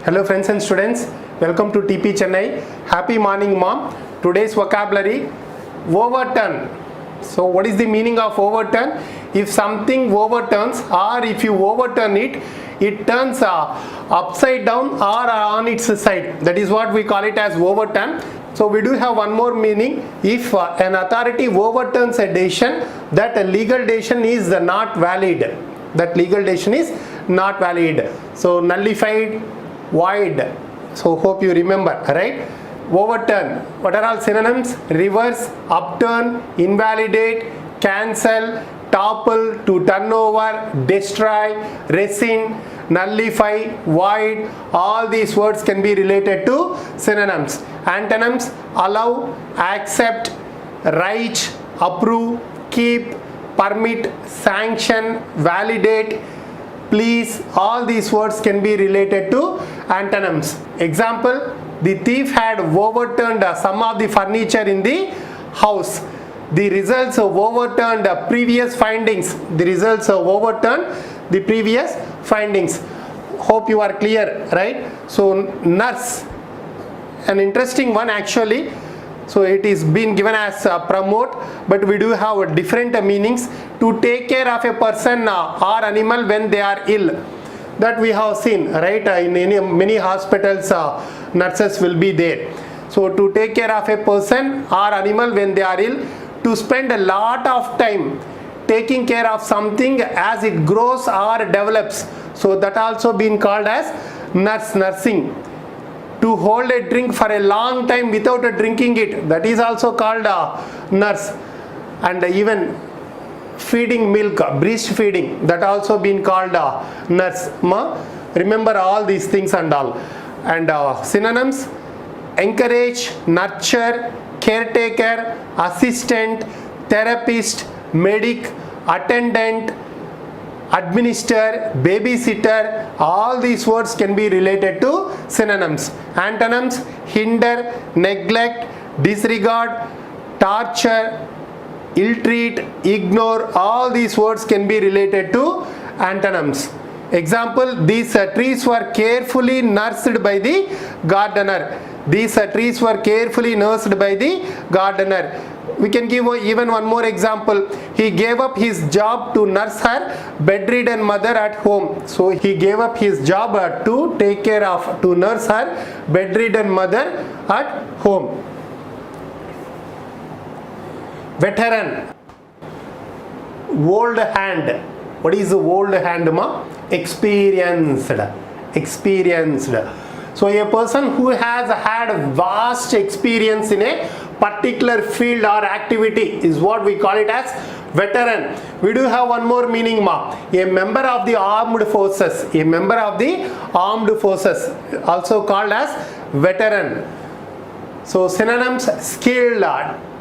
Hello friends and students, welcome to TP Chennai. Happy morning mom. Today's vocabulary, overturn. So what is the meaning of overturn? If something overturns or if you overturn it, it turns upside down or on its side. That is what we call it as overturn. So we do have one more meaning. If an authority overturns a decision, that a legal decision is not valid. That legal decision is not valid. So nullified, void. So hope you remember, right? Overturn. What are all synonyms? Reverse, upturn, invalidate, cancel, topple, to turn over, destroy, rescind, nullify, void. All these words can be related to synonyms. Antonyms: allow, accept, write, approve, keep, permit, sanction, validate, please. All these words can be related to antonyms. Example: the thief had overturned some of the furniture in the house. The results of overturned previous findings. The results of overturned the previous findings. Hope you are clear, right? So nurse, an interesting one actually. So it is been given as promote, but we do have different meanings. To take care of a person or animal when they are ill. That we have seen, right? In many hospitals, nurses will be there. So to take care of a person or animal when they are ill. To spend a lot of time taking care of something as it grows or develops. So that also been called as nursing. To hold a drink for a long time without drinking it, that is also called nurse. And even feeding milk, breastfeeding, that also been called nurse. Remember all these things and all. And synonyms: encourage, nurture, caretaker, assistant, therapist, medic, attendant, administer, babysitter. All these words can be related to synonyms. Antonyms: hinder, neglect, disregard, torture, ill-treat, ignore. All these words can be related to antonyms. Example: these trees were carefully nursed by the gardener. These trees were carefully nursed by the gardener. We can give even one more example. He gave up his job to nurse her bedridden mother at home. So he gave up his job to take care of, to nurse her bedridden mother at home. Veteran, old hand. What is the old hand, ma? Experienced. So a person who has had vast experience in a particular field or activity is what we call it as veteran. We do have one more meaning, ma. A member of the armed forces. A member of the armed forces, also called as veteran. So synonyms: skilled,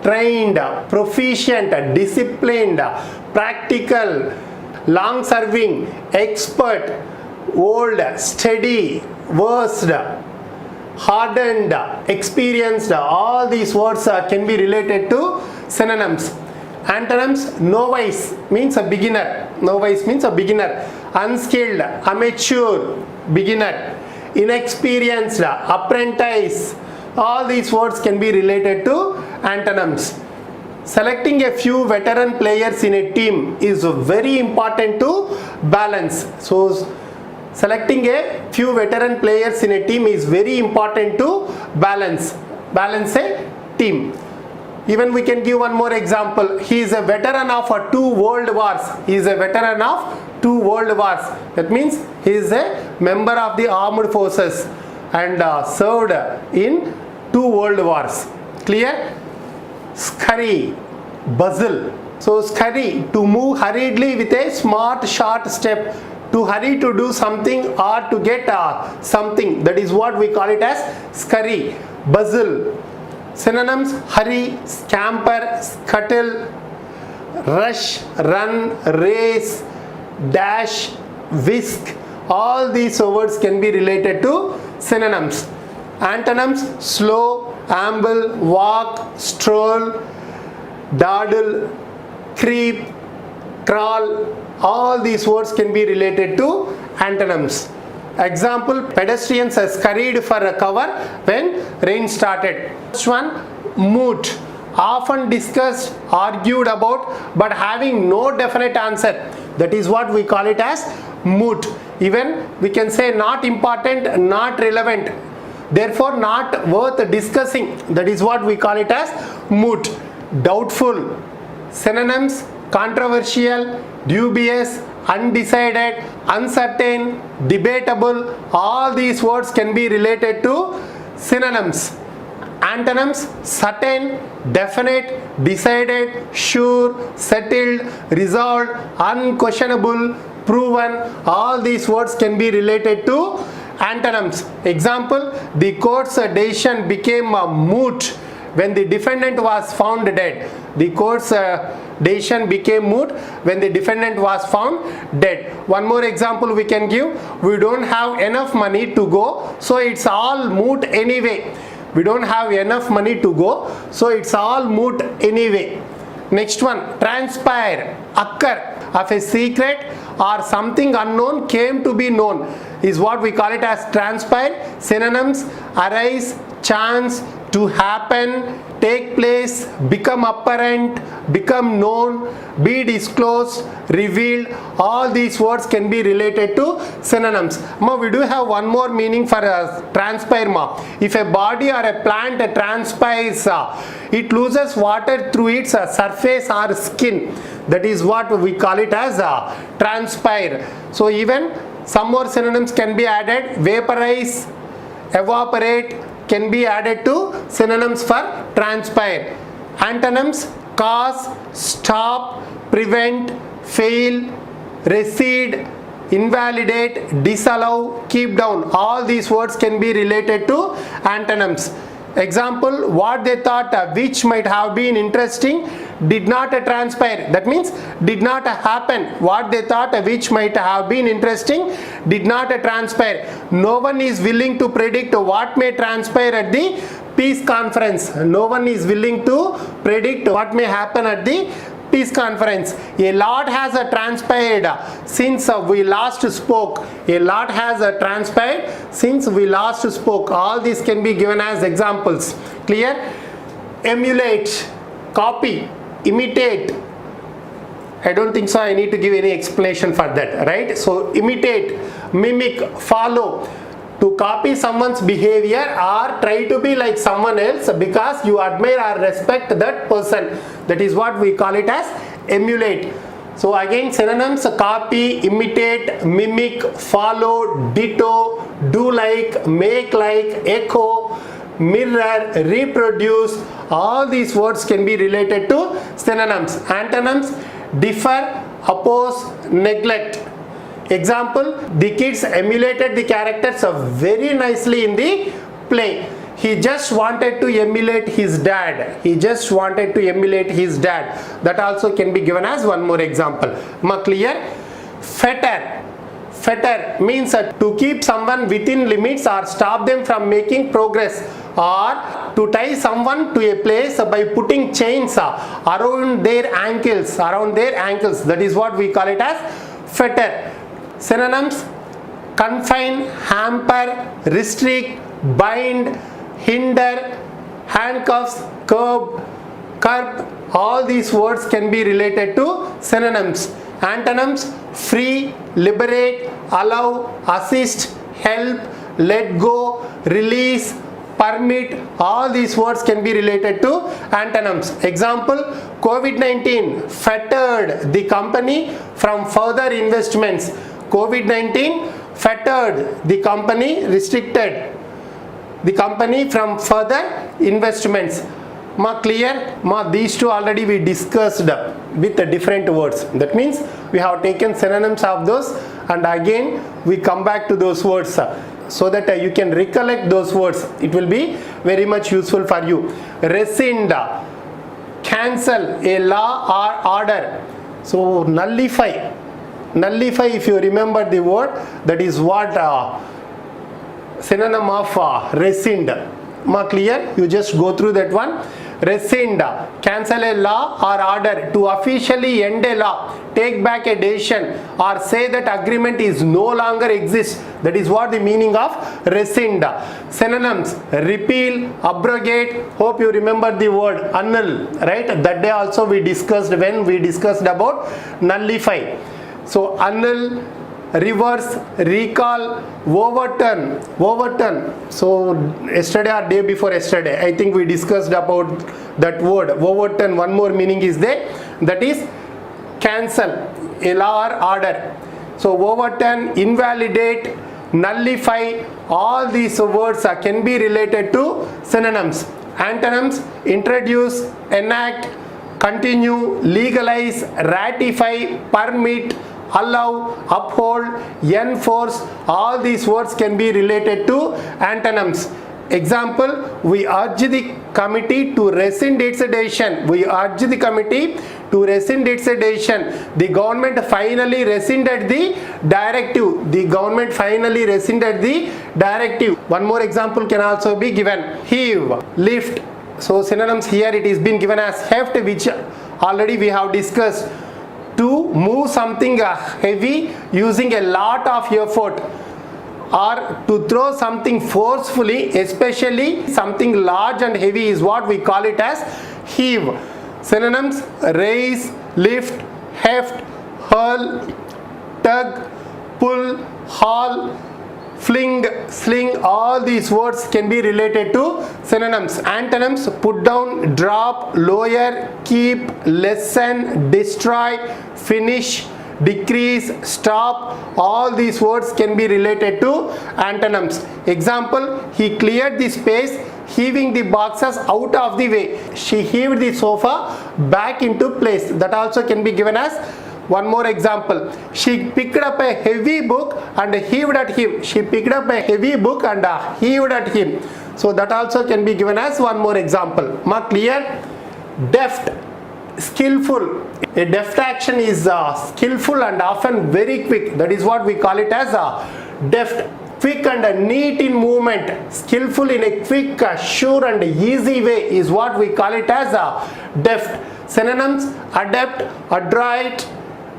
trained, proficient, disciplined, practical, long serving, expert, old, steady, versed, hardened, experienced. All these words can be related to synonyms. Antonyms: novice means a beginner. Novice means a beginner. Unskilled, amateur, beginner. Inexperienced, apprentice. All these words can be related to antonyms. Selecting a few veteran players in a team is very important to balance. So selecting a few veteran players in a team is very important to balance a team. Even we can give one more example. He is a veteran of 2 world wars. He is a veteran of 2 world wars. That means he is a member of the armed forces and served in 2 world wars. Clear? Scurry, bustle. So scurry, to move hurriedly with a smart short step. To hurry to do something or to get something. That is what we call it as scurry, bustle. Synonyms: hurry, scamper, scuttle, rush, run, race, dash, whisk. All these words can be related to synonyms. Antonyms: slow, amble, walk, stroll, dawdle, creep, crawl. All these words can be related to antonyms. Example, pedestrians scurried for a cover when rain started. Next one, moot. Often discussed, argued about, but having no definite answer. That is what we call it as moot. Even we can say not important, not relevant, therefore not worth discussing. That is what we call it as moot. Doubtful. Synonyms: controversial, dubious, undecided, uncertain, debatable. All these words can be related to synonyms. Antonyms: certain, definite, decided, sure, settled, resolved, unquestionable, proven. All these words can be related to antonyms. Example, the court's decision became a moot when the defendant was found dead. The court's decision became moot when the defendant was found dead. One more example we can give. We don't have enough money to go, so it's all moot anyway. We don't have enough money to go, so it's all moot anyway. Next one, transpire. Occur of a secret or something unknown came to be known is what we call it as transpire. Synonyms: arise, chance, to happen, take place, become apparent, become known, be disclosed, revealed. All these words can be related to synonyms. We do have one more meaning for transpire. If a body or a plant transpires, it loses water through its surface or skin. That is what we call it as transpire. So even some more synonyms can be added. Vaporize, evaporate can be added to synonyms for transpire. Antonyms: cause, stop, prevent, fail, recede, invalidate, disallow, keep down. All these words can be related to antonyms. Example, what they thought which might have been interesting did not transpire. That means did not happen. What they thought which might have been interesting did not transpire. No one is willing to predict what may transpire at the peace conference. No one is willing to predict what may happen at the peace conference. A lot has transpired since we last spoke. A lot has transpired since we last spoke. All these can be given as examples. Clear? Emulate, copy, imitate. I don't think so I need to give any explanation for that, right? So imitate, mimic, follow. To copy someone's behavior or try to be like someone else because you admire or respect that person. That is what we call it as emulate. So again, synonyms: copy, imitate, mimic, follow, ditto, do like, make like, echo, mirror, reproduce. All these words can be related to synonyms. Antonyms: differ, oppose, neglect. Example, the kids emulated the characters very nicely in the play. He just wanted to emulate his dad. He just wanted to emulate his dad. That also can be given as one more example. Clear? Fetter. Fetter means to keep someone within limits or stop them from making progress, or to tie someone to a place by putting chains around their ankles. That is what we call it as fetter. Synonyms: confine, hamper, restrict, bind, hinder, handcuffs, curb. All these words can be related to synonyms. Antonyms: free, liberate, allow, assist, help, let go, release, permit. All these words can be related to antonyms. Example, COVID-19 fettered the company from further investments. COVID-19 fettered the company, restricted the company from further investments. Clear? These two already we discussed with different words. That means we have taken synonyms of those and again we come back to those words so that you can recollect those words. It will be very much useful for you. Rescind, cancel a law or order. So nullify. Nullify, if you remember the word, that is what synonym of rescind. Clear? You just go through that one. Rescind, cancel a law or order, to officially end a law, take back a decision, or say that agreement is no longer exists. That is what the meaning of rescind. Synonyms: repeal, abrogate. Hope you remember the word annul, right? That day also we discussed when we discussed about nullify. So annul, reverse, recall, overturn. So yesterday or day before yesterday, I think we discussed about that word overturn. One more meaning is there, that is cancel, a law or order. So overturn, invalidate, nullify, all these words can be related to synonyms. Antonyms: introduce, enact, continue, legalize, ratify, permit, allow, uphold, enforce. All these words can be related to antonyms. Example: we urge the committee to rescind its decision. We urge the committee to rescind its decision. The government finally rescinded the directive. The government finally rescinded the directive. One more example can also be given: heave, lift. So synonyms here it is been given as heft, which already we have discussed. To move something heavy using a lot of effort, or to throw something forcefully, especially something large and heavy, is what we call it as heave. Synonyms: raise, lift, heft, hurl, tug, pull, haul, fling, sling. All these words can be related to synonyms. Antonyms: put down, drop, lower, keep, lessen, destroy, finish, decrease, stop. All these words can be related to antonyms. Example: he cleared the space, heaving the boxes out of the way. She heaved the sofa back into place. That also can be given as one more example. She picked up a heavy book and heaved at him. She picked up a heavy book and heaved at him. So that also can be given as one more example. Ma clear? Deft, skillful. A deft action is skillful and often very quick. That is what we call it as deft. Quick and neat in movement. Skillful in a quick, sure and easy way is what we call it as deft. Synonyms: adept, adroit,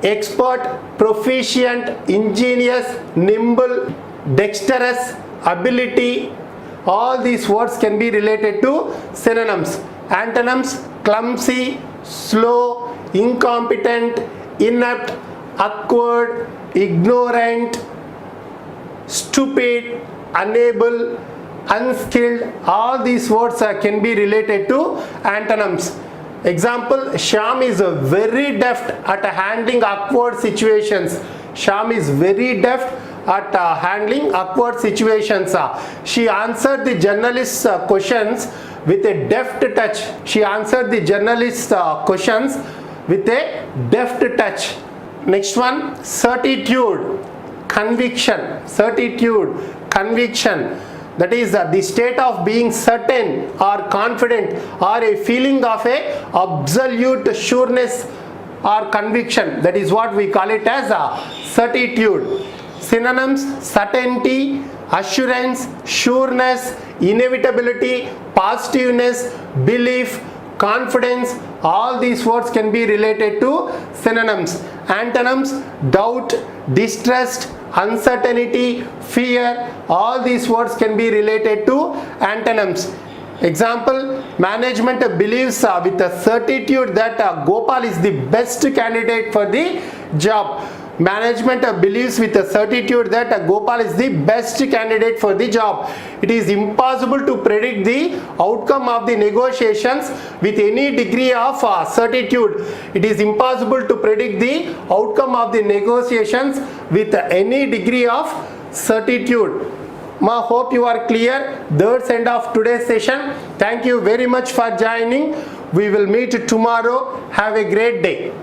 expert, proficient, ingenious, nimble, dexterous, ability. All these words can be related to synonyms. Antonyms: clumsy, slow, incompetent, inept, awkward, ignorant, stupid, unable, unskilled. All these words can be related to antonyms. Example: Shyam is very deft at handling awkward situations. Shyam is very deft at handling awkward situations. She answered the journalist's questions with a deft touch. She answered the journalist's questions with a deft touch. Next one: certitude, conviction. Certitude, conviction. That is the state of being certain or confident, or a feeling of a absolute sureness or conviction. That is what we call it as certitude. Synonyms: certainty, assurance, sureness, inevitability, positiveness, belief, confidence. All these words can be related to synonyms. Antonyms: doubt, distrust, uncertainty, fear. All these words can be related to antonyms. Example: management believes with a certitude that Gopal is the best candidate for the job. Management believes with a certitude that Gopal is the best candidate for the job. It is impossible to predict the outcome of the negotiations with any degree of certitude. It is impossible to predict the outcome of the negotiations with any degree of certitude. Ma, hope you are clear. That's end of today's session. Thank you very much for joining. We will meet tomorrow. Have a great day.